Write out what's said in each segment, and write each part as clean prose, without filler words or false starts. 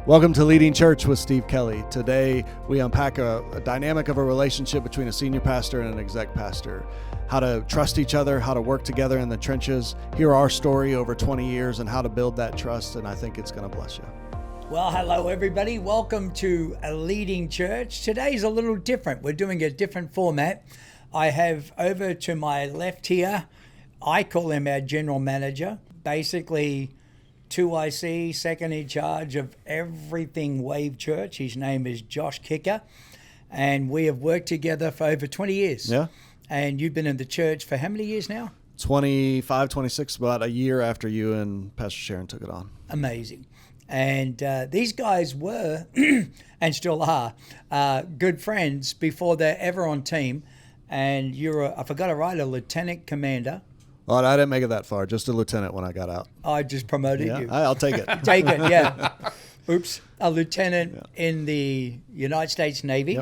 Welcome to Leading Church with Steve Kelly. Today, we unpack a dynamic of a relationship between a senior pastor and an exec pastor. How to trust each other, how to work together in the trenches, hear our story over 20 years and how to build that trust, and I think it's going to bless you. Well, hello everybody. Welcome to a Leading Church. Today's a little different. We're doing a different format. I have over to my left here, I call him our general manager, basically 2IC, second in charge of everything Wave Church. His name is Josh Kicker, and we have worked together for over 20 years. Yeah. And you've been in the church for how many years now? 25, 26, about a year after you and Pastor Sharon took it on. Amazing. And these guys were, and still are, good friends before they're ever on team. And you're, I forgot to write, a lieutenant commander. Well, I didn't make it that far, just a lieutenant when I got out. I just promoted you. I'll take it. Take it, yeah. Oops. A lieutenant in the United States Navy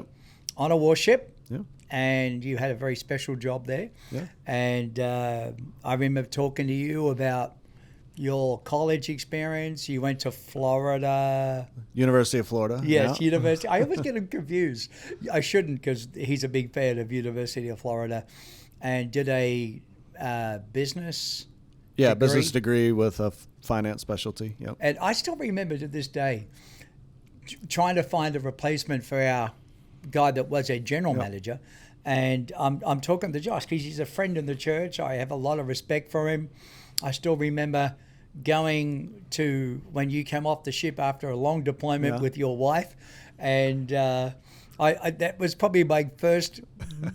on a warship. Yeah. And you had a very special job there. Yeah. And I remember talking to you about your college experience. You went to Florida. University of Florida. Yes, yeah. University. I always get him confused. I shouldn't, because he's a big fan of University of Florida. And did a business degree. Business degree with a finance specialty. Yep. And I still remember to this day trying to find a replacement for our guy that was a general manager. And I'm talking to Josh because he's a friend in the church. I have a lot of respect for him. I still remember going to when you came off the ship after a long deployment with your wife, and I that was probably my first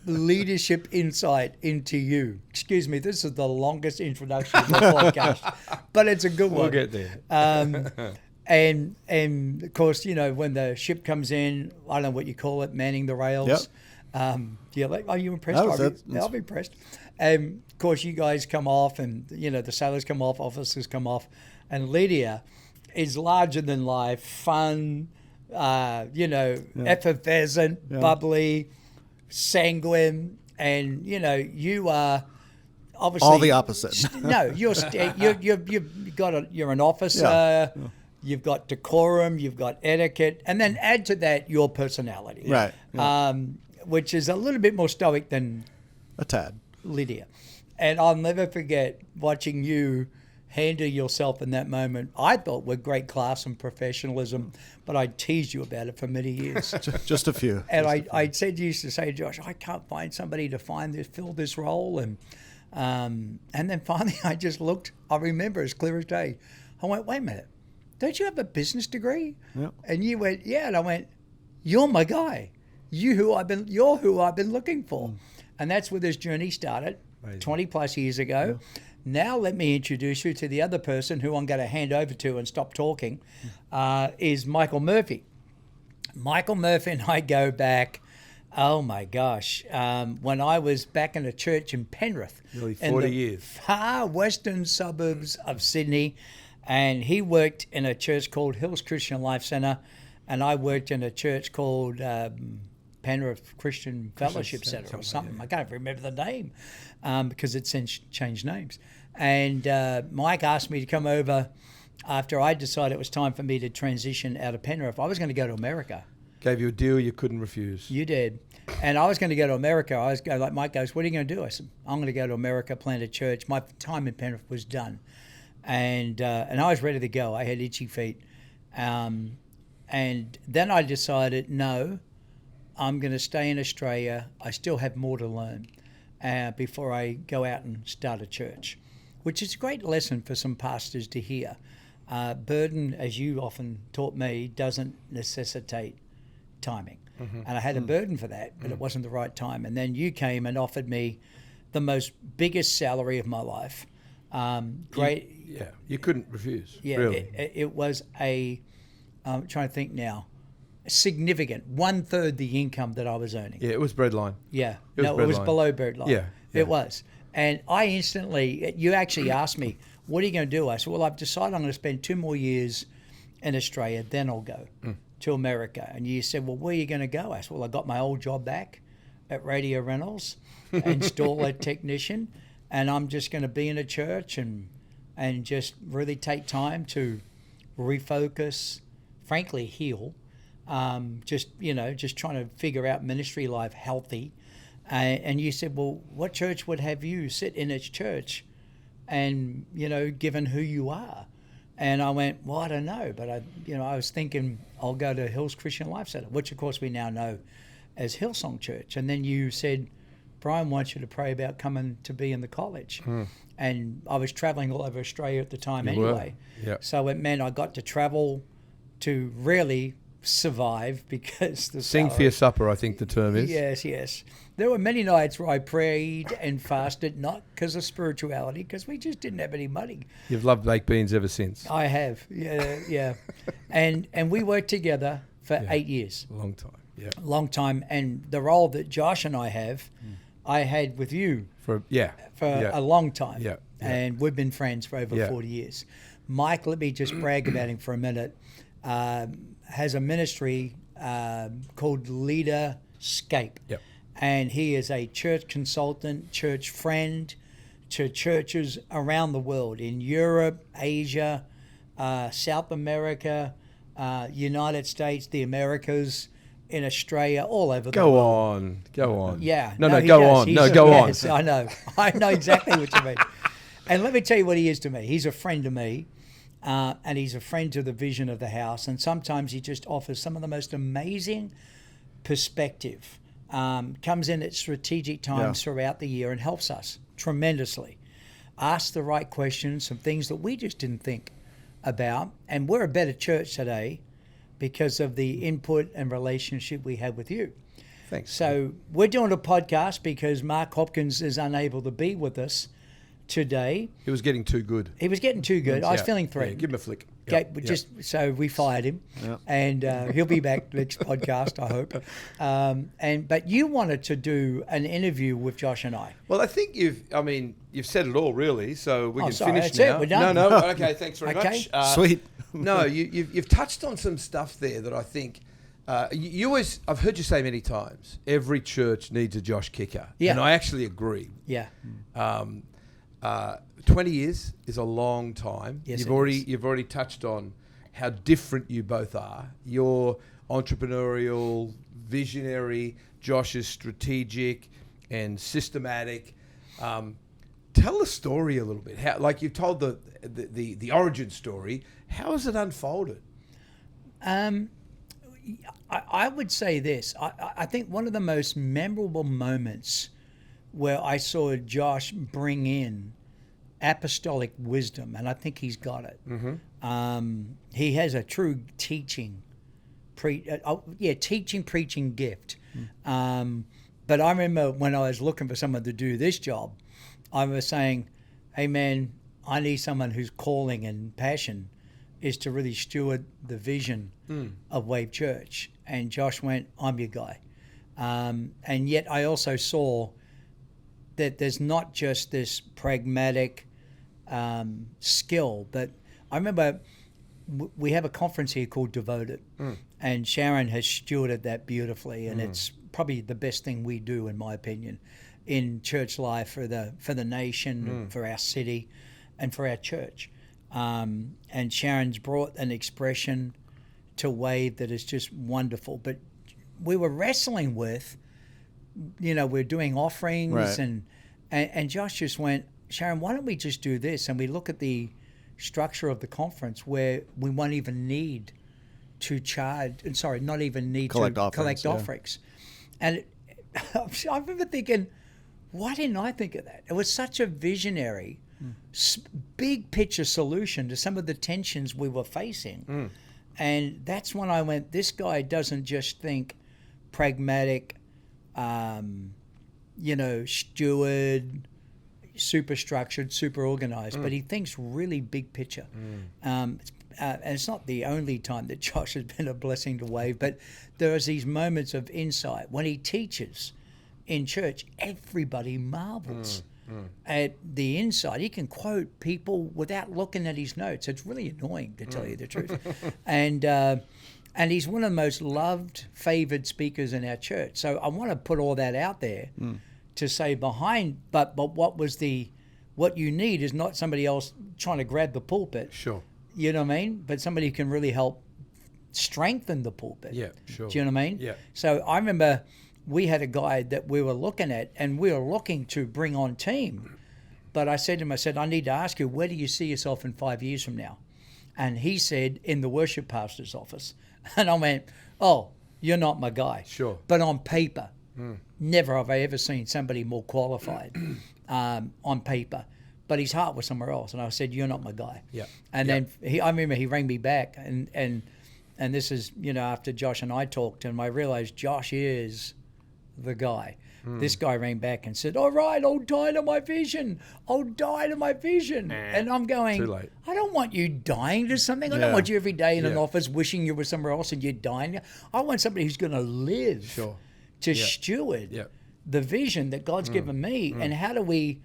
leadership insight into you. Excuse me, this is the longest introduction to the podcast, but it's a good one. We'll get there. And of course, you know, when the ship comes in, I don't know what you call it, manning the rails. Yep. Are you impressed? I'll be impressed. Of course, you guys come off, and you know the sailors come off, officers come off, and Lydia is larger than life, fun, effervescent, bubbly, sanguine, and you know you are obviously all the opposite. No, you're an officer. Yeah. You've got decorum, you've got etiquette, and then add to that your personality, right? Yeah. Which is a little bit more stoic than a tad. Lydia. And I'll never forget watching you handle yourself in that moment. I thought with great class and professionalism, but I teased you about it for many years. Just a few. And I said, you used to say, Josh, I can't find somebody to fill this role. And then finally I just looked, I remember as clear as day. I went, wait a minute, don't you have a business degree? Yep. And you went, yeah. And I went, you're my guy. You're who I've been looking for. And that's where this journey started 20 plus years ago. Yeah. Now let me introduce you to the other person who I'm going to hand over to and stop talking, is Michael Murphry. Michael Murphry and I go back, oh my gosh, when I was back in a church in Penrith. Nearly 40 years. Far western suburbs of Sydney. And he worked in a church called Hills Christian Life Centre, and I worked in a church called Penrith Christian Fellowship Centre or something. I can't remember the name because it's since changed names. And Mike asked me to come over after I decided it was time for me to transition out of Penrith. I was going to go to America. Gave you a deal you couldn't refuse. You did. And I was going to go to America. I was going, like Mike goes, what are you going to do? I said, I'm going to go to America, plant a church. My time in Penrith was done. And I was ready to go. I had itchy feet. And then I decided, no, I'm going to stay in Australia. I still have more to learn before I go out and start a church, which is a great lesson for some pastors to hear. Burden, as you often taught me, doesn't necessitate timing. Mm-hmm. And I had a burden for that, but it wasn't the right time. And then you came and offered me the biggest salary of my life. Great. You couldn't refuse. Yeah, really. It was I'm trying to think now, significant, 1/3 the income that I was earning. Yeah, it was breadline. Yeah, it was below breadline. Yeah. It was. And I instantly, you actually asked me, what are you going to do? I said, well, I've decided I'm going to spend 2 more years in Australia, then I'll go to America. And you said, well, where are you going to go? I said, well, I got my old job back at Radio Reynolds, installer technician, and I'm just going to be in a church and just really take time to refocus, frankly, heal. Just trying to figure out ministry life healthy. And you said, well, what church would have you sit in its church and, given who you are? And I went, well, I don't know. But I was thinking I'll go to Hills Christian Life Center, which of course we now know as Hillsong Church. And then you said, Brian wants you to pray about coming to be in the college. And I was traveling all over Australia at the time anyway. Yeah. So it meant I got to travel to really survive because the Sing for your supper, I think the term is. Yes. There were many nights where I prayed and fasted, not because of spirituality, because we just didn't have any money. You've loved baked beans ever since. I have, yeah. And we worked together for 8 years. Long time, yeah. Long time. And the role that Josh and I have, I had with you For a long time. Yeah. And we've been friends for over 40 years. Mike, let me just brag about him for a minute, has a ministry called Leaderscape. Yep. And he is a church consultant, church friend to churches around the world, in Europe, Asia, South America, United States, the Americas, in Australia, all over the world. Go on. Yeah. Go does. on. Go on. Yes, I know exactly what you mean. And let me tell you what he is to me. He's a friend to me, and he's a friend to the vision of the house. And sometimes he just offers some of the most amazing perspective. Comes in at strategic times throughout the year and helps us tremendously. Ask the right questions, some things that we just didn't think about. And we're a better church today because of the input and relationship we had with you. Thanks. So we're doing a podcast because Mark Hopkins is unable to be with us today. He was getting too good. He was getting too good. I was feeling threatened. Yeah, give him a flick. Okay, so we fired him, and he'll be back next podcast, I hope. But you wanted to do an interview with Josh and I. Well, I think you've said it all really, so we can finish that's now. it, we're done. No, okay, thanks very much. Sweet. No, you've touched on some stuff there that I think you always. I've heard you say many times. Every church needs a Josh Kicker, and I actually agree. Yeah. 20 years is a long time. Yes, You've already touched on how different you both are. You're entrepreneurial, visionary. Josh is strategic and systematic. Tell the story a little bit. How, like you've told the origin story. How has it unfolded? I would say this. I think one of the most memorable moments where I saw Josh bring in apostolic wisdom, and I think he's got it. He has a true teaching, preaching gift. But I remember when I was looking for someone to do this job, I was saying, hey man, I need someone whose calling and passion is to really steward the vision of Wave Church. And Josh went, I'm your guy. And yet I also saw that there's not just this pragmatic skill, but I remember we have a conference here called Devoted, and Sharon has stewarded that beautifully, and it's probably the best thing we do, in my opinion, in church life for the nation, for our city, and for our church. And Sharon's brought an expression to Wave that is just wonderful. But we were wrestling with, we're doing offerings, right. and Josh just went, Sharon, why don't we just do this? And we look at the structure of the conference where we won't even need to collect offerings. And I remember thinking, why didn't I think of that? It was such a visionary, big picture solution to some of the tensions we were facing. And that's when I went, this guy doesn't just think pragmatic, steward, super structured, super organized, but he thinks really big picture. And it's not the only time that Josh has been a blessing to Wave, but there is these moments of insight. When he teaches in church, everybody marvels at the insight. He can quote people without looking at his notes. It's really annoying, to tell you the truth. And he's one of the most loved, favored speakers in our church. So I want to put all that out there to say but what you need is not somebody else trying to grab the pulpit. Sure. You know what I mean? But somebody who can really help strengthen the pulpit. Yeah, sure. Do you know what I mean? Yeah. So I remember we had a guy that we were looking at, and we were looking to bring on team. But I said to him, I need to ask you, where do you see yourself in 5 years from now? And he said, in the worship pastor's office. And I went, oh, you're not my guy. Sure. But on paper, never have I ever seen somebody more qualified on paper. But his heart was somewhere else. And I said, you're not my guy. Yeah. And then I remember he rang me back. And this is, after Josh and I talked, and I realized Josh is the guy. This guy rang back and said, all right, I'll die to my vision. I'll die to my vision. And I'm going, too late. I don't want you dying to something. I don't want you every day in an Yeah. office wishing you were somewhere else and you're dying. I want somebody who's going to live to steward the vision that God's given me. And how do we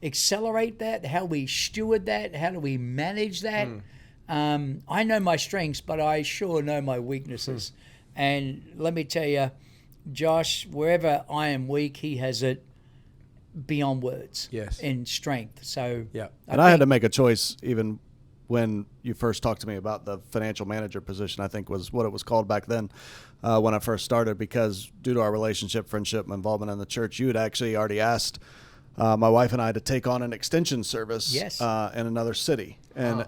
accelerate that? How do we steward that? How do we manage that? I know my strengths, but I sure know my weaknesses. And let me tell you, Josh, wherever I am weak, he has it beyond words. Yes. In strength. So I had to make a choice even when you first talked to me about the financial manager position, I think was what it was called back then when I first started, because due to our relationship, friendship, and involvement in the church, you had actually already asked my wife and I to take on an extension service in another city and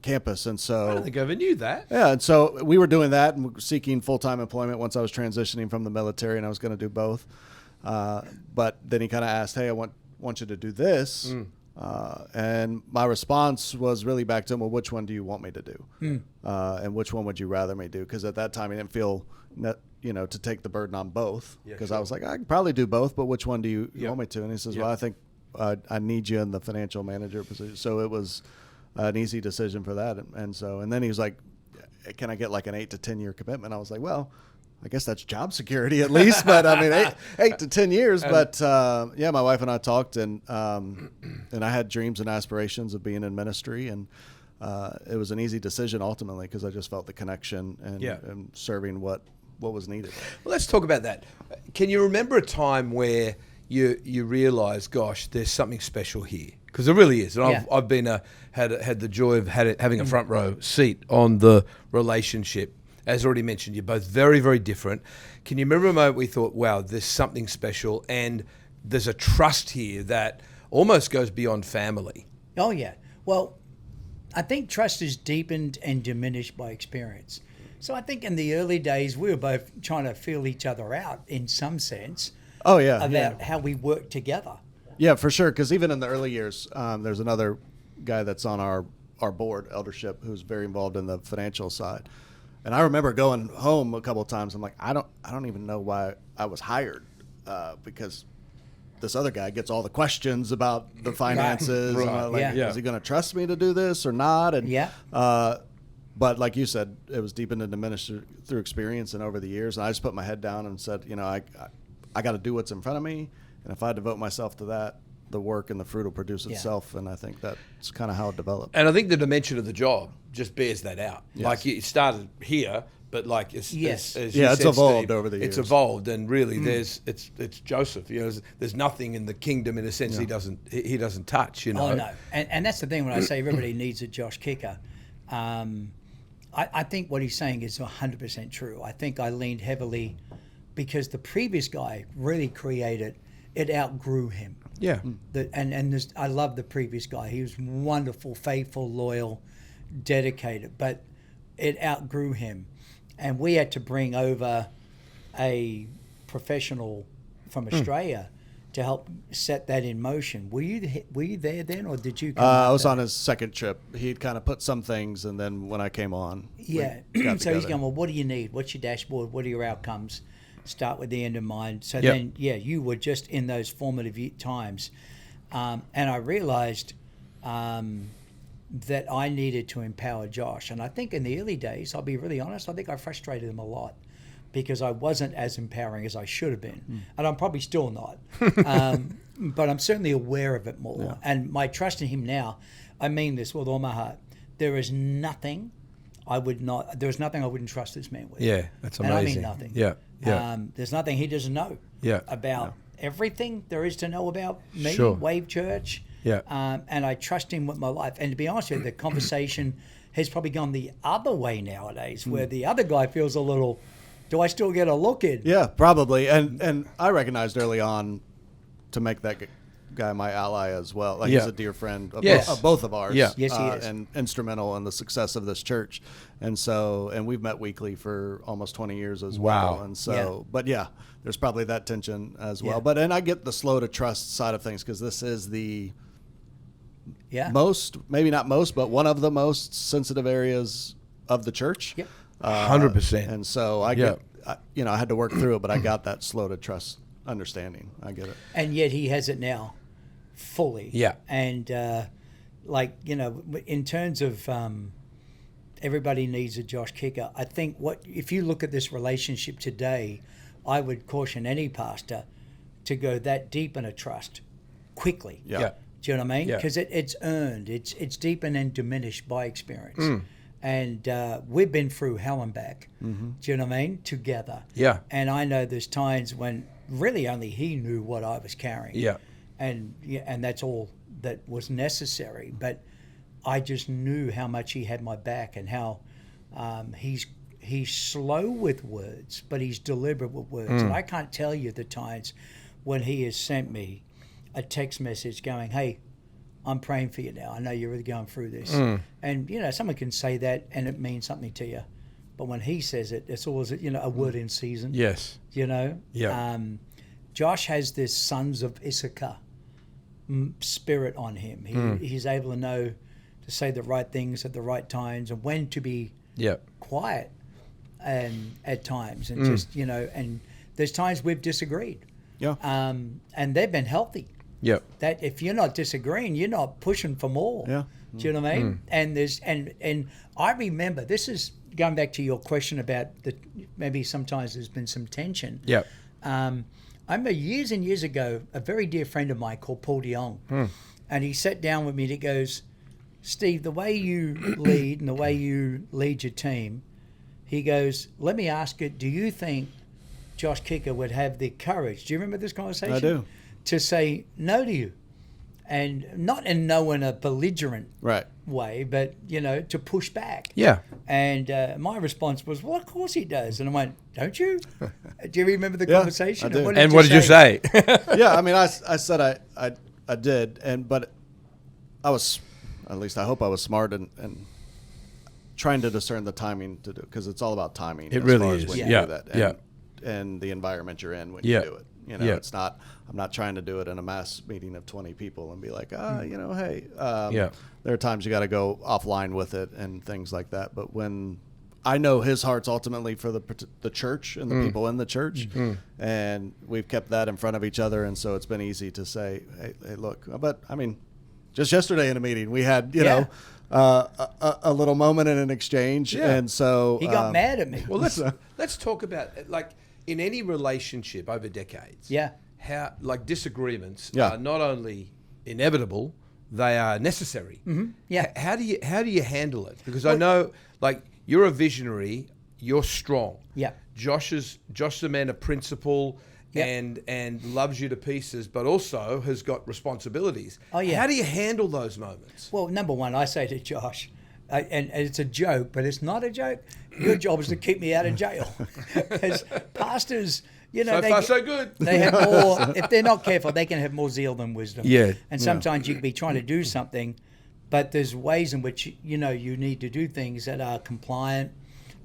campus. And so I don't think I ever knew that. Yeah, and so we were doing that and seeking full-time employment once I was transitioning from the military, and I was going to do both. But then he kind of asked, hey, I want you to do this. And my response was really back to him, well, which one do you want me to do? And which one would you rather me do? Because at that time he didn't feel, to take the burden on both. Because I was like, I can probably do both, but which one do you want me to? And he says, well, I think I need you in the financial manager position. So it was an easy decision for that. And then he was like, can I get like an 8 to 10 year commitment? I was like, well, I guess that's job security at least, but I mean, eight to 10 years. But my wife and I talked, and I had dreams and aspirations of being in ministry, and it was an easy decision ultimately because I just felt the connection and serving what was needed. Well, let's talk about that. Can you remember a time where you realised, gosh, there's something special here? Because there really is. And I've been had the joy of having a front row seat on the relationship. As already mentioned, you're both very, very different. Can you remember a moment we thought, wow, there's something special, and there's a trust here that almost goes beyond family? Oh, yeah. Well, I think trust is deepened and diminished by experience. So I think in the early days, we were both trying to feel each other out in some sense. Oh, yeah. About how we work together. Yeah, for sure. Because even in the early years, there's another guy that's on our board, eldership, who's very involved in the financial side. And I remember going home a couple of times. I'm like, I don't even know why I was hired, because this other guy gets all the questions about the finances. Right. And like, is he going to trust me to do this or not? And but like you said, it was deepened and diminished through experience and over the years. And I just put my head down and said, I got to do what's in front of me, and if I devote myself to that, the work and the fruit will produce itself. And I think that's kind of how it developed. And I think the dimension of the job just bears that out. Yes. Like it started here, but like as you it's said, evolved Steve, over the years. It's evolved, and really, it's Joseph. There's nothing in the kingdom in a sense he doesn't touch. Oh no, and that's the thing when I say everybody needs a Josh Kicker. I think what he's saying is 100% true. I think I leaned heavily because the previous guy really created. It outgrew him. Yeah. I love the previous guy. He was wonderful, faithful, loyal, dedicated, but it outgrew him. And we had to bring over a professional from Australia to help set that in motion. Were you there then, or did you come I was on his second trip. He'd kind of put some things, and then when I came on, so he's going, well, what do you need? What's your dashboard? What are your outcomes? Start with the end in mind. So then, you were just in those formative times. And I realized that I needed to empower Josh. And I think in the early days, I'll be really honest, I think I frustrated him a lot because I wasn't as empowering as I should have been. And I'm probably still not. But I'm certainly aware of it more. Yeah. And my trust in him now, I mean this with all my heart. There is nothing I wouldn't trust this man with. Yeah, that's amazing. And I mean nothing. Yeah. There's nothing he doesn't know about everything there is to know about me, Wave Church. Yeah. And I trust him with my life. And to be honest with you, the conversation has probably gone the other way nowadays, where the other guy feels a little, do I still get a look in? Yeah, probably. And I recognized early on to make that guy my ally as well. Like he's a dear friend of both of ours. Yeah. Yes, he is. And instrumental in the success of this church. And so, and we've met weekly for almost 20 years as well. And so, but yeah, there's probably that tension as well. But, and I get the slow to trust side of things, because this is the most, maybe not most, but one of the most sensitive areas of the church. Yep. 100%. And so I get, I had to work through it, but I got that slow to trust understanding. I get it. And yet he has it now fully. Yeah. And in terms of everybody needs a Josh Kicker, I think if you look at this relationship today, I would caution any pastor to go that deep in a trust quickly. Yeah. Do you know what I mean? Yeah. Because it's earned. It's deepened and diminished by experience. And we've been through hell and back. Do you know what I mean? Together. Yeah. And I know there's times when really only he knew what I was carrying. Yeah. And that's all that was necessary. But I just knew how much he had my back, and how he's slow with words, but he's deliberate with words. And I can't tell you the times when he has sent me a text message going, "Hey, I'm praying for you now. I know you're really going through this." And, someone can say that and it means something to you. But when he says it, it's always, a word in season. Yes. Yeah. Josh has this sons of Issachar spirit on him. He's able to know to say the right things at the right times, and when to be quiet at times. And just, and there's times we've disagreed. Yeah. And they've been healthy. Yep. That if you're not disagreeing, you're not pushing for more. Yeah. Do you know what I mean? And there's and I remember, this is going back to your question about maybe sometimes there's been some tension. Yep. I remember years and years ago, a very dear friend of mine called Paul DeYoung, and he sat down with me and he goes, "Steve, the way you lead and the way you lead your team," he goes, "let me ask you, do you think Josh Kicker would have the courage," do you remember this conversation? I do. "To say no to you?" And not in a belligerent way, but, to push back. Yeah. And my response was, "Well, of course he does." And I went, "Don't you?" Do you remember the conversation? I do. And what did you say? Yeah, I mean, I said I did, but I was, at least I hope I was smart and trying to discern the timing to do, because it's all about timing. It as really far as is. when you do that, and the environment you're in when you do it. It's not. I'm not trying to do it in a mass meeting of 20 people and be like, hey. There are times you got to go offline with it and things like that. But when I know his heart's ultimately for the church and the people in the church, and we've kept that in front of each other, and so it's been easy to say, hey, look. But I mean, just yesterday in a meeting we had, a little moment in an exchange, and so he got mad at me. Well, let's talk about, like, in any relationship over decades. Yeah. How, like, disagreements are not only inevitable, they are necessary. Yeah. How do you handle it? Because I know, like, you're a visionary, you're strong. Yeah. Josh is a man of principle and loves you to pieces, but also has got responsibilities. Oh, yeah. How do you handle those moments? Well, number one, I say to Josh, and it's a joke, but it's not a joke. Your job is to keep me out of jail. Because pastors, so far, so good. They have more, if they're not careful, they can have more zeal than wisdom. Yeah. And sometimes you can be trying to do something, but there's ways in which, you need to do things that are compliant,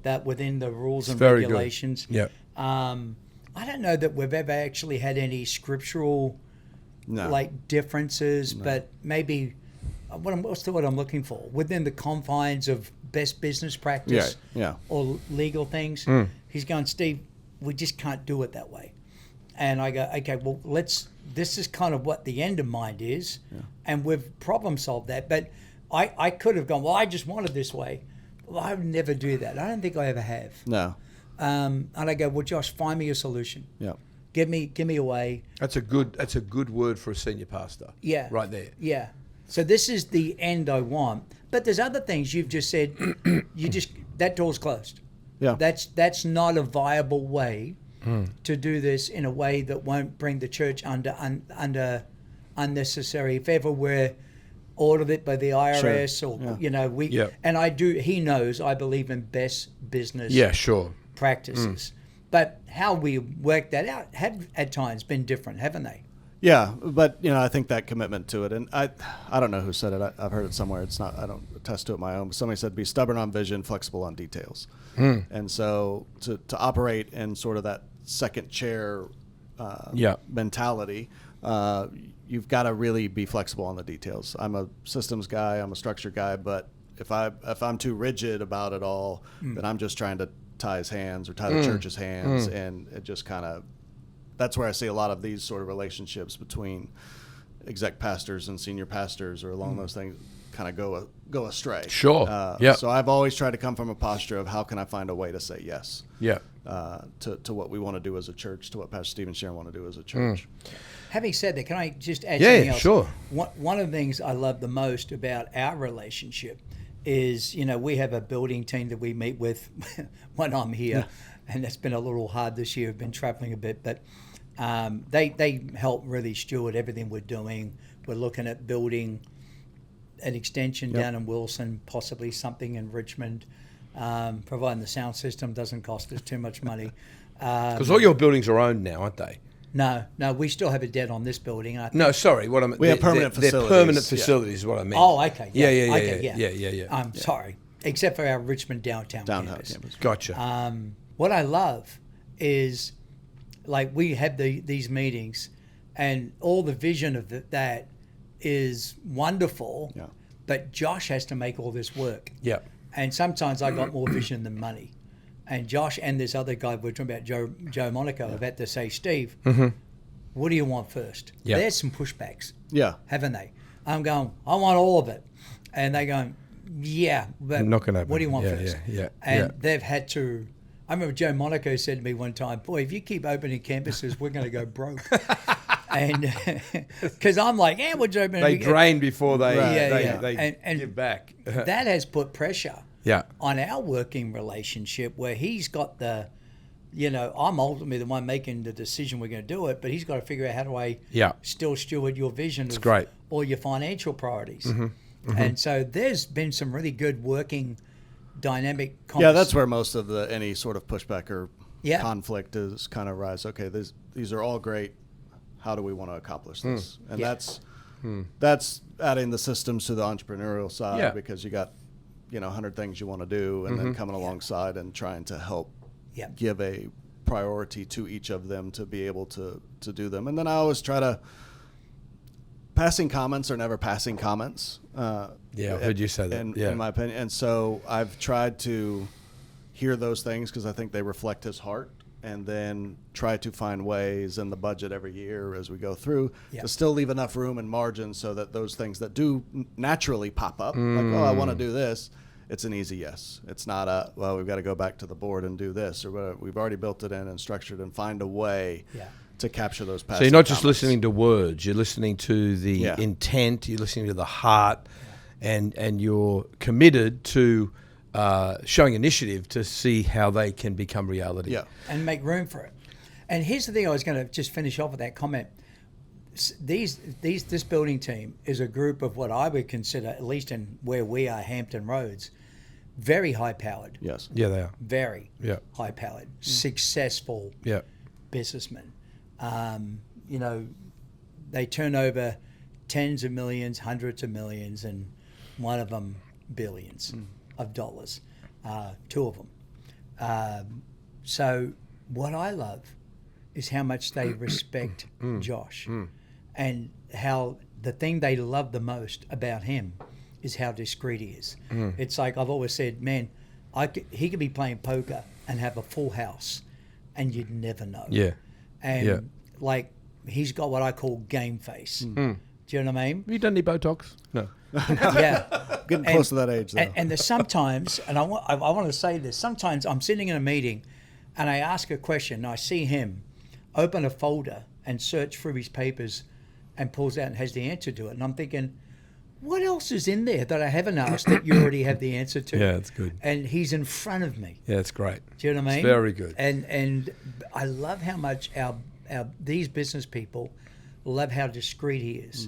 that within the rules and regulations. Yeah. I don't know that we've ever actually had any scriptural differences, but maybe what's the word I'm looking for? Within the confines of best business practice or legal things. He's going, "Steve, we just can't do it that way." And I go, "Okay, well, this is kind of what the end in mind is, and we've problem solved that." But I could have gone, "Well, I just want it this way." Well, I would never do that. I don't think I ever have. No. And I go, "Well, Josh, find me a solution. Yeah. Give me a way." That's a good word for a senior pastor. Yeah. Right there. Yeah. So this is the end I want. But there's other things you've just said. That door's closed. Yeah. That's not a viable way to do this in a way that won't bring the church under unnecessary. If ever we're audited by the IRS Sure. or we Yeah. and he knows I believe in best business Yeah, sure. practices. But how we work that out have at times been different, haven't they? Yeah, but I think that commitment to it, and I don't know who said it. I've heard it somewhere. It's not. I don't attest to it my own. But somebody said, "Be stubborn on vision, flexible on details." And so to operate in sort of that second chair mentality, you've got to really be flexible on the details. I'm a systems guy. I'm a structure guy. But if I'm too rigid about it all, then I'm just trying to tie his hands or tie the church's hands, and it just kind of. That's where I see a lot of these sort of relationships between exec pastors and senior pastors or along those things kind of go astray. Sure. So I've always tried to come from a posture of how can I find a way to say yes to what we want to do as a church, to what Pastor Steve and Sharon want to do as a church. Having said that, can I just add something else? Sure. One of the things I love the most about our relationship is, we have a building team that we meet with when I'm here, and that's been a little hard this year. I've been traveling a bit, but they help really steward everything we're doing. We're looking at building an extension down in Wilson, possibly something in Richmond, providing the sound system doesn't cost us too much money. Because all your buildings are owned now, aren't they? No, we still have a debt on this building. No, sorry. What I We have permanent facilities. They're permanent facilities is what I mean. Oh, okay. Yeah. I'm sorry. Except for our Richmond downtown campus. Gotcha. What I love is, like, we have these meetings, and all the vision of that is wonderful, but Josh has to make all this work. Yeah. And sometimes I got more vision than money. And Josh and this other guy we're talking about, Joe Monaco, have had to say, Steve, what do you want first? Yeah. There's some pushbacks, haven't they? I'm going, I want all of it. And they're going, yeah, but not gonna happen. What do you want first? And they've had to. I remember Joe Monaco said to me one time, boy, if you keep opening campuses, we're going to go broke. And because I'm like, we're Joe Monaco. They drain before they and give back. That has put pressure Yeah. on our working relationship, where he's got the, I'm ultimately the one making the decision we're going to do it, but he's got to figure out how do I still steward your vision of great. all your financial priorities. And so there's been some really good working dynamic Yeah, that's where most of any sort of pushback or conflict is kind of rise. Okay, these are all great. How do we want to accomplish this? And that's adding the systems to the entrepreneurial side, because you got 100 things you want to do, and then coming alongside and trying to help give a priority to each of them to be able to do them. And then I always try to, passing comments are never passing comments. I've heard you say that. In my opinion. And so I've tried to hear those things because I think they reflect his heart, and then try to find ways in the budget every year as we go through to still leave enough room and margin so that those things that do naturally pop up, like, I want to do this, it's an easy yes. It's not we've got to go back to the board and do this, or whatever. We've already built it in and structured and find a way to capture those passing So you're not just comments. listening to words, you're listening to the intent, you're listening to the heart, and you're committed to showing initiative to see how they can become reality. Yeah. And make room for it. And here's the thing, I was going to just finish off with that comment. This building team is a group of what I would consider, at least in where we are, Hampton Roads, very high-powered. Yes. Yeah, they are. Very high-powered, successful businessmen. They turn over tens of millions, hundreds of millions, and one of them billions of dollars, two of them. So what I love is how much they respect Josh, and how the thing they love the most about him is how discreet he is. It's like I've always said, man, he could be playing poker and have a full house, and you'd never know. Yeah. And like, he's got what I call game face. Do you know what I mean? Have you done any Botox? No. Getting close to that age, though. And there's sometimes, and I want to say this, sometimes I'm sitting in a meeting and I ask a question, and I see him open a folder and search through his papers and pulls out and has the answer to it. And I'm thinking, what else is in there that I haven't asked that you already have the answer to? Yeah, it's good. And he's in front of me. Yeah, it's great. Do you know what I mean? It's very good. And I love how much these business people love how discreet he is.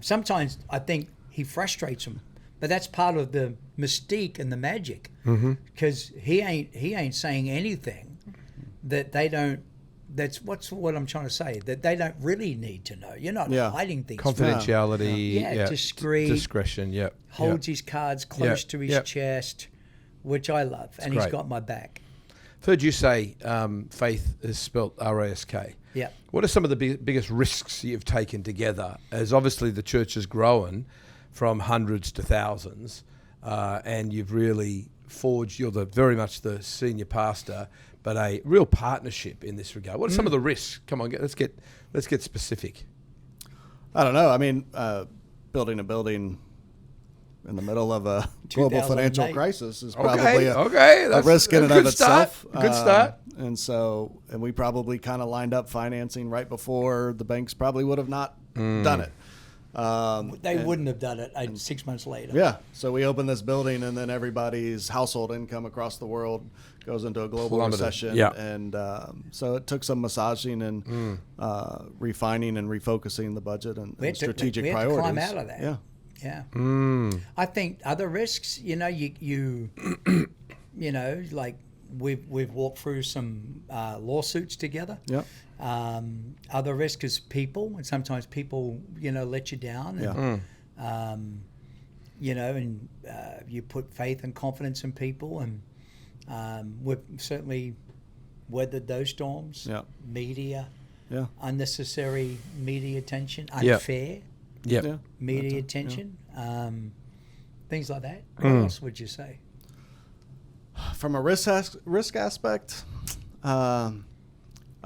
Sometimes I think he frustrates them. But that's part of the mystique and the magic, Mm-hmm. because he ain't saying anything that they don't. That's what I'm trying to say. That they don't really need to know. You're not Yeah. hiding things. Confidentiality. Yeah, discreet. Discretion. Yeah. Holds his cards close to his chest, which I love, and he's great. got my back. I've heard you say faith is spelt R-A-S-K. Yeah. What are some of the biggest risks you've taken together, as obviously the church has grown from hundreds to thousands, and you've really forged, you're very much the senior pastor, but a real partnership in this regard. What are some of the risks? Come on, let's get specific. I don't know. I mean, building a building in the middle of a global financial 2008. crisis is probably a That's risk in and of itself. Good start. And we probably kind of lined up financing right before the banks probably would have not done it. They wouldn't have done it 6 months later. Yeah. So we open this building, and then everybody's household income across the world goes into a global Plummeted. recession. Yeah. And so it took some massaging and refining and refocusing the budget and strategic we had priorities. to climb out of that. Yeah. Yeah. I think other risks, you know, like we've walked through some lawsuits together. Yeah. Other risk is people, and sometimes people, let you down. And, Yeah. And you put faith and confidence in people, and we've certainly weathered those storms. Yeah. Media, Yeah. unnecessary media attention, Yeah. unfair Yeah. media attention, things like that. What else would you say? From a risk aspect, I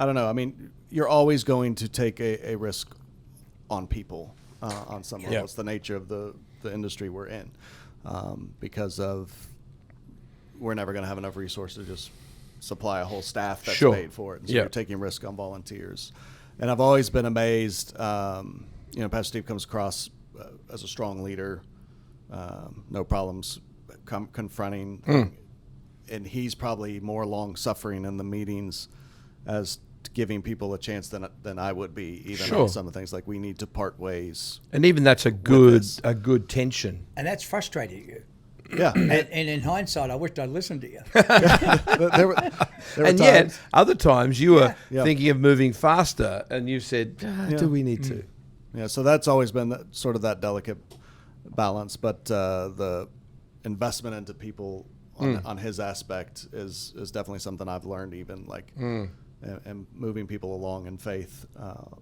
don't know. I mean, you're always going to take a risk on people on some level. Yeah. It's the nature of the industry we're in, because we're never going to have enough resources to just supply a whole staff that's Sure. paid for it. And so Yeah. you're taking risk on volunteers. And I've always been amazed. Pastor Steve comes across as a strong leader, no problems confronting. And he's probably more long-suffering in the meetings as giving people a chance than I would be, even Sure. on some of the things like we need to part ways. And even that's a good tension. And that's frustrated you. Yeah. And in hindsight, I wished I'd listened to you. there were And times, yet, other times you were Yeah. thinking of moving faster, and you said, "Do we need to?" yeah, so that's always been sort of that delicate balance. But the investment into people on his aspect is definitely something I've learned, even like and moving people along in faith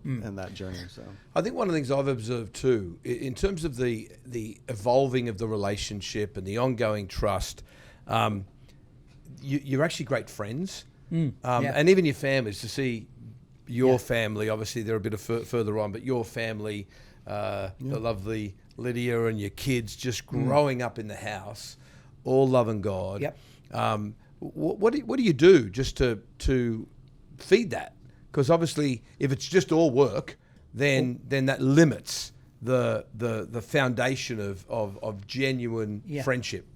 in that journey. So I think one of the things I've observed too, in terms of the evolving of the relationship and the ongoing trust, you're actually great friends, and even your families. To see your family, obviously they're a bit further on, but your family, the lovely Lydia and your kids, just growing up in the house, all loving God. Yep. What do you do just to feed that? Because obviously, if it's just all work, then that limits the foundation of genuine friendship.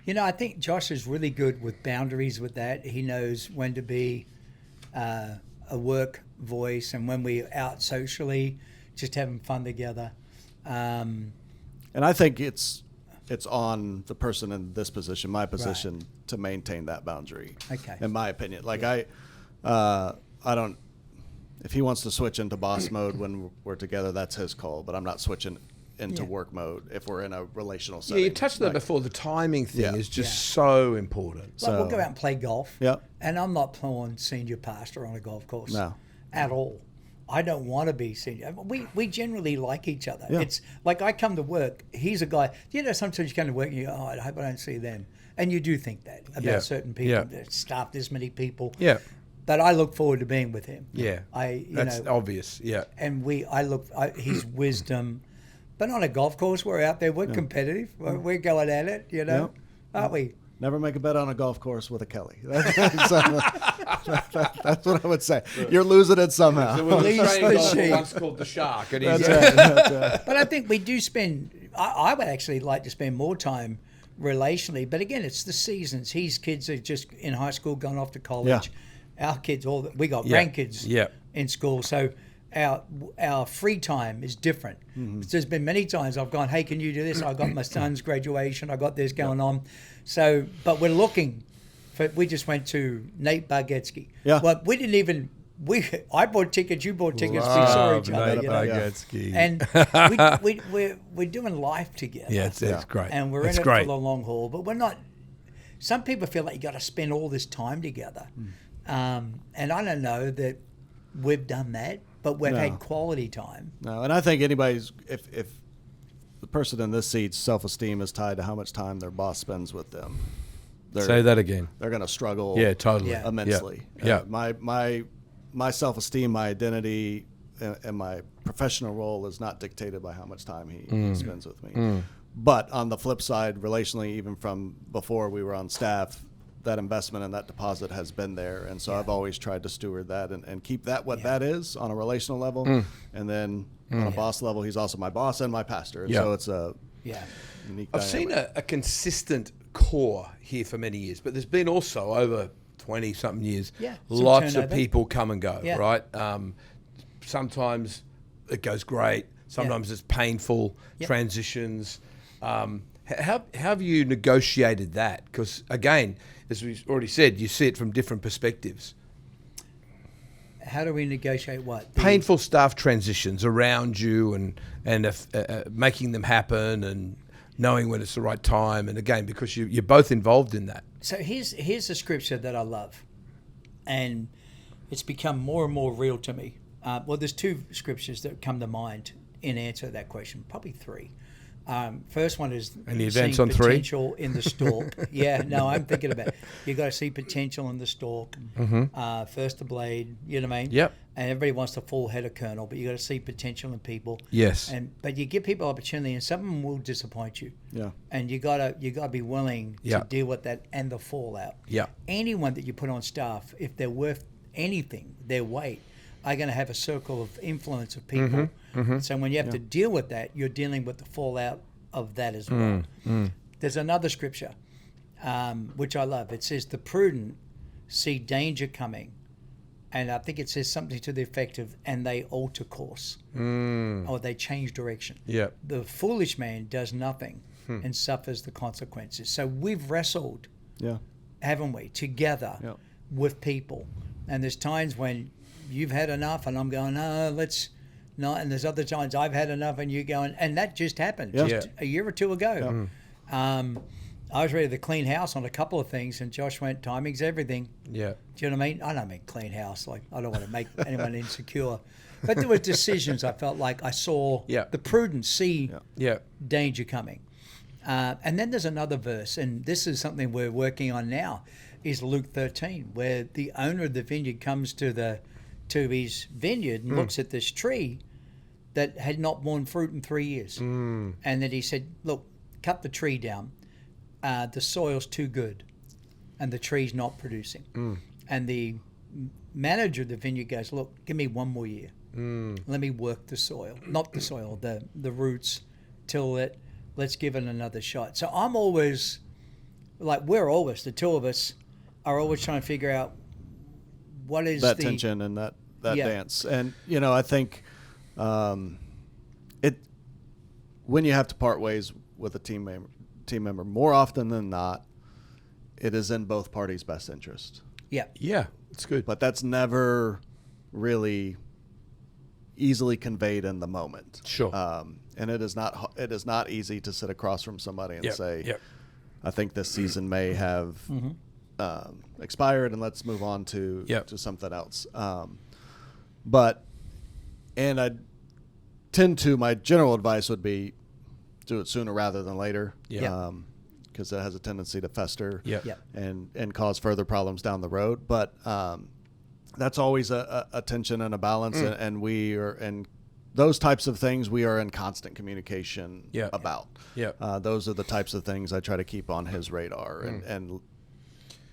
I think Josh is really good with boundaries with that. He knows when to be a work voice and when we're out socially, just having fun together. and I think it's on the person in this position, my position, to maintain that boundary. Okay. In my opinion, like I don't. If he wants to switch into boss mode when we're together, that's his call. But I'm not switching into work mode if we're in a relational setting. Yeah, you touched on that before. The timing thing Yeah. is just so important. Like we'll go out and play golf. Yeah. And I'm not playing senior pastor on a golf course. No. At all. I don't want to be senior. We generally like each other. Yeah. It's like I come to work. He's a guy. Sometimes you come to work and you go, I hope I don't see them. And you do think that about certain people. Yeah. That staff this many people. Yeah. But I look forward to being with him. Yeah. That's obvious. Yeah. And his wisdom. But on a golf course, we're out there. We're competitive. We're going at it. Aren't we? Never make a bet on a golf course with a Kelly. That's what I would say. You're losing it somehow. Leads the sheep. Once called the Shark. And That's right. But I think we do spend. I would actually like to spend more time relationally. But again, it's the seasons. His kids are just in high school, going off to college. Our kids, we got grandkids in school. So our free time is different. There's been many times I've gone, hey, can you do this? I got my son's graduation. I got this going on. So, but we're looking for. We just went to Nate Bargatze. Yeah. Well, we didn't even. I bought tickets. You bought tickets. We saw each other. Nate You know? Bargatze. And we're doing life together. Yeah, it's great. And we're It's in it great. for the long haul. But we're not. Some people feel like you got to spend all this time together, and I don't know that we've done that, but we've had quality time. No, and I think anybody's if the person in this seat's self-esteem is tied to how much time their boss spends with them, Say that again. they're going to struggle. Yeah, totally. Yeah. Immensely. Yeah. My self-esteem, my identity, and my professional role is not dictated by how much time he spends with me. But on the flip side, relationally, even from before we were on staff, that investment and that deposit has been there. And so I've always tried to steward that and keep that that is on a relational level. And then on a boss level, he's also my boss and my pastor. And so it's a unique I've dynamic. seen a consistent core here for many years, but there's been also over 20-something years, lots of people come and go, right? Sometimes it goes great. Sometimes it's painful transitions. How have you negotiated that? Because, again, as we've already said, you see it from different perspectives. How do we negotiate what? Painful staff transitions around you and making them happen and knowing when it's the right time. And, again, because you're both involved in that. So here's a scripture that I love, and it's become more and more real to me. Well, there's two scriptures that come to mind in answer to that question, probably three. First one is Any events seeing on three? potential in the stalk. I'm thinking about it. You got to see potential in the stalk. First the blade, you know what I mean? Yep. And everybody wants the full head of kernel, but you got to see potential in people. Yes. But you give people opportunity, and some of them will disappoint you. Yeah. And you gotta be willing to deal with that and the fallout. Yeah. Anyone that you put on staff, if they're worth anything, their weight, are going to have a circle of influence of people. So when you have to deal with that, you're dealing with the fallout of that as well. There's another scripture, which I love. It says, the prudent see danger coming. And I think it says something to the effect of, and they alter course. Or they change direction. Yeah. The foolish man does nothing and suffers the consequences. So we've wrestled, haven't we, together with people. And there's times when you've had enough and I'm going, no, let's not. And there's other times I've had enough and you're going, and that just happened just a year or two ago. I was ready to clean house on a couple of things, and Josh went, timing's everything. Yeah. Do you know what I mean? I don't mean clean house. Like, I don't want to make anyone insecure. But there were decisions I felt like I saw the prudence see danger coming. And then there's another verse, and this is something we're working on now, is Luke 13, where the owner of the vineyard comes to his vineyard and looks at this tree that had not borne fruit in 3 years. And then he said, look, cut the tree down. The soil's too good and the tree's not producing. And the manager of the vineyard goes, look, give me 1 more year. Let me work the soil, not the soil, the roots, let's give it another shot. So I'm always, the two of us are always trying to figure out what is that tension and that dance. And, I think when you have to part ways with a team member, more often than not, it is in both parties' best interest. Yeah, it's good. But that's never really easily conveyed in the moment. Sure. And it is not easy to sit across from somebody and say, I think this season may have expired and let's move on to something else. And I tend to, my general advice would be do it sooner rather than later. Because it has a tendency to fester and cause further problems down the road. But that's always a tension and a balance, and we are in those types of things. We are in constant communication about. Those are the types of things I try to keep on his radar, and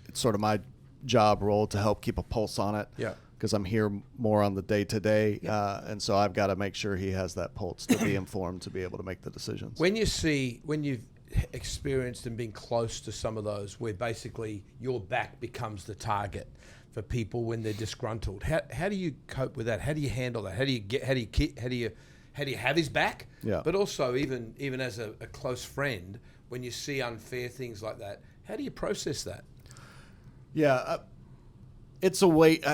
it's sort of my job role to help keep a pulse on it. Because I'm here more on the day-to-day, and so I've got to make sure he has that pulse to be informed to be able to make the decisions. When you've experienced and been close to some of those where basically your back becomes the target for people when they're disgruntled. How do you cope with that? How do you handle that? How do you have his back? Yeah. But also even as a close friend, when you see unfair things like that, how do you process that? Yeah, it's a weight.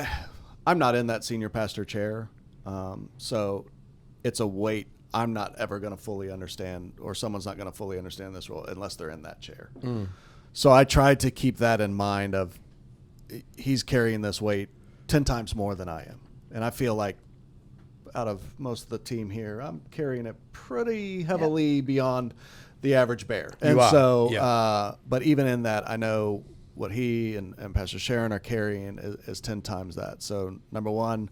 I'm not in that senior pastor chair, so it's a weight I'm not ever going to fully understand, or someone's not going to fully understand this role unless they're in that chair. So I tried to keep that in mind of he's carrying this weight 10 times more than I am. And I feel like out of most of the team here, I'm carrying it pretty heavily beyond the average bear. And so, but even in that, I know what he and Pastor Sharon are carrying is 10 times that. So number one,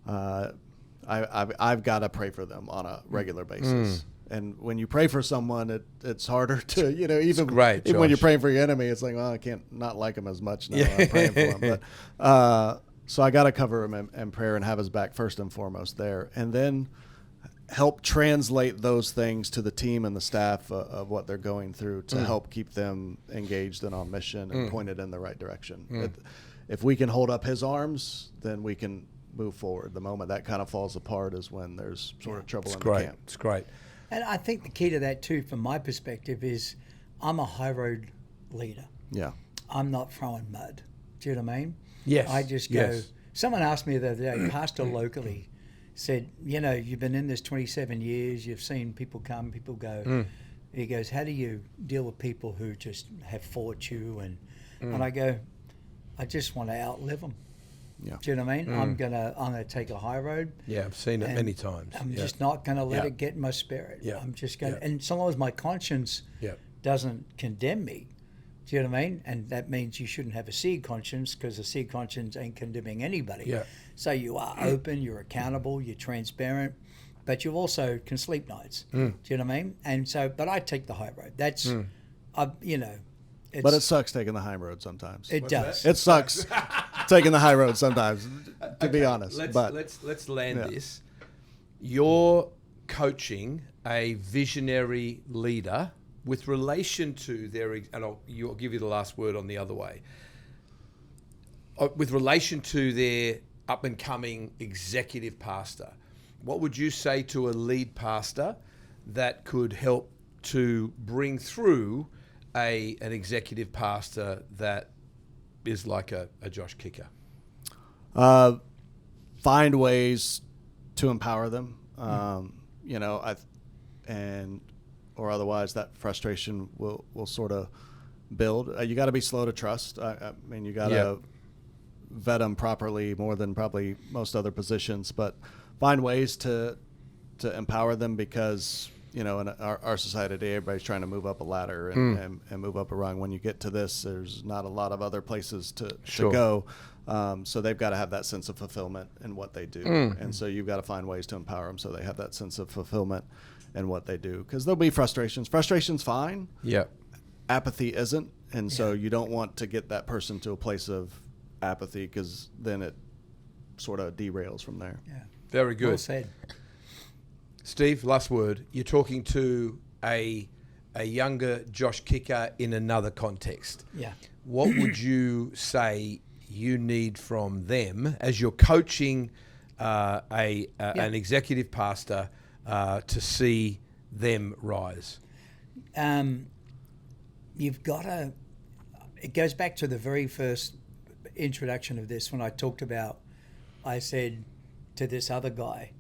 I've got to pray for them on a regular basis. And when you pray for someone, it's harder to, even when you're praying for your enemy, it's like, well, I can't not like him as much now. I'm praying for him. But, so I got to cover him in prayer and have his back first and foremost there. And then help translate those things to the team and the staff of what they're going through to help keep them engaged and on mission and pointed in the right direction. If we can hold up his arms, then we can move forward. The moment that kind of falls apart is when there's sort of trouble in the camp. It's great. And I think the key to that too, from my perspective, is I'm a high road leader. Yeah. I'm not throwing mud. Do you know what I mean? Yes. I just go. Someone asked me the other day, pastor locally, said, you've been in this 27 years, you've seen people come, people go. He goes, how do you deal with people who just have fought you? And I go, I just want to outlive them. Yeah. Do you know what I mean? I'm gonna take a high road. Yeah, I've seen it many times. I'm just not gonna let it get in my spirit. Yeah. I'm just gonna, and so long as my conscience doesn't condemn me. Do you know what I mean? And that means you shouldn't have a seed conscience, because a seed conscience ain't condemning anybody. Yeah. So you are open, you're accountable, you're transparent, but you also can sleep nights. Do you know what I mean? And so, but I take the high road. That's, But it sucks taking the high road sometimes. It does. It sucks taking the high road sometimes, to be honest. Let's land this. You're coaching a visionary leader with relation to their, and I'll give you the last word on the other way. With relation to their up and coming executive pastor, what would you say to a lead pastor that could help to bring through an executive pastor that is like a Josh Kicker? Find ways to empower them, or otherwise that frustration will sort of build. You got to be slow to trust. I mean, you got to vet them properly more than probably most other positions, but find ways to empower them, because in our society today, everybody's trying to move up a ladder and move up a rung. When you get to this, there's not a lot of other places to go. So they've got to have that sense of fulfillment in what they do. And so you've got to find ways to empower them so they have that sense of fulfillment in what they do. Because there'll be frustrations. Frustration's fine. Yeah. Apathy isn't. And so you don't want to get that person to a place of apathy, because then it sort of derails from there. Yeah. Very good. Well said. Steve, last word. You're talking to a younger Josh Kicker in another context. Yeah. What would you say you need from them as you're coaching an executive pastor to see them rise? You've got to. It goes back to the very first introduction of this when I talked about. I said to this other guy,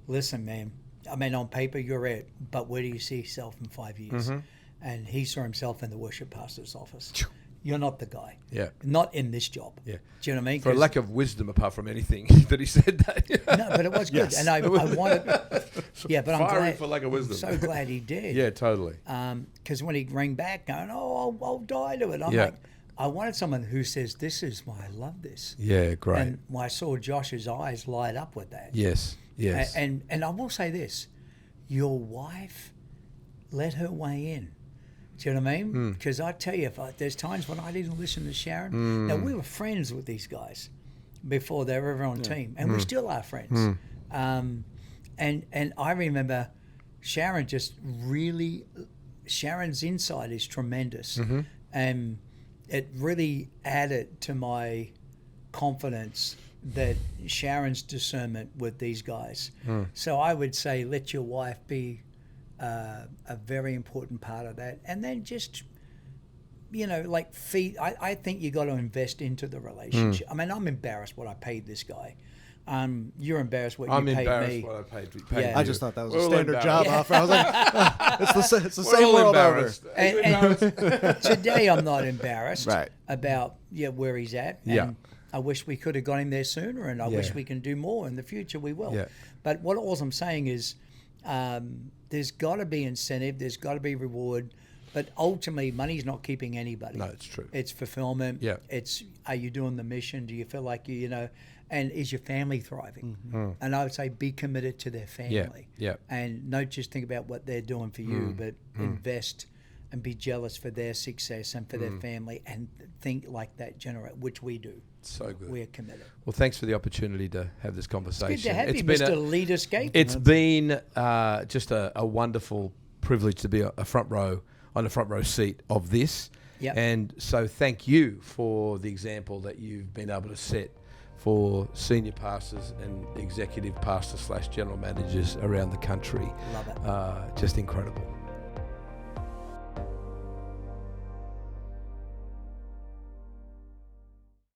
"Listen, man. I mean, on paper you're it, but where do you see yourself in 5 years?" And he saw himself in the worship pastor's office. You're not the guy. Yeah. Not in this job. Yeah. Do you know what I mean? For a lack of wisdom, apart from anything, that he said that. No, but it was good. And I wanted... Yeah, but I'm glad... for lack of wisdom. I'm so glad he did. Yeah, totally. Because when he rang back going, I'll die to it. I'm like, I wanted someone who says, this is why I love this. Yeah, great. And when I saw Josh's eyes light up with that. Yes. And I will say this. Your wife, let her weigh in. Do you know what I mean? Because I tell you, there's times when I didn't listen to Sharon. Now, we were friends with these guys before they were ever on team, and we still are friends. And I remember Sharon just really Sharon's insight is tremendous. Mm-hmm. And it really added to my confidence that Sharon's discernment with these guys. So I would say let your wife be a very important part of that. And then just, like I think you got to invest into the relationship. I mean, I'm embarrassed what I paid this guy. You're embarrassed what I'm you paid embarrassed me. what I paid. Yeah. I just thought that was We're a all standard job embarrassed. offer. I was like, it's the We're same all world over. embarrassed. And today I'm not embarrassed Right. about where he's at. And Yeah. I wish we could have got him there sooner, and I wish Yeah. we can do more in the future. We will. Yeah. But all I'm saying is there's got to be incentive. There's got to be reward. But ultimately, money's not keeping anybody. No, it's true. It's fulfillment. Yeah. It's, are you doing the mission? Do you feel like and is your family thriving? And I would say be committed to their family. Yeah. And don't just think about what they're doing for you, but invest and be jealous for their success and for their family, and think like that, which we do. So good. We're committed. Well, thanks for the opportunity to have this conversation. Good to have you, been Mr. Leaderscape. It's been just a wonderful privilege to be on a front row seat of this. Yep. And so thank you for the example that you've been able to set for senior pastors and executive pastors / general managers around the country. Love it. Just incredible.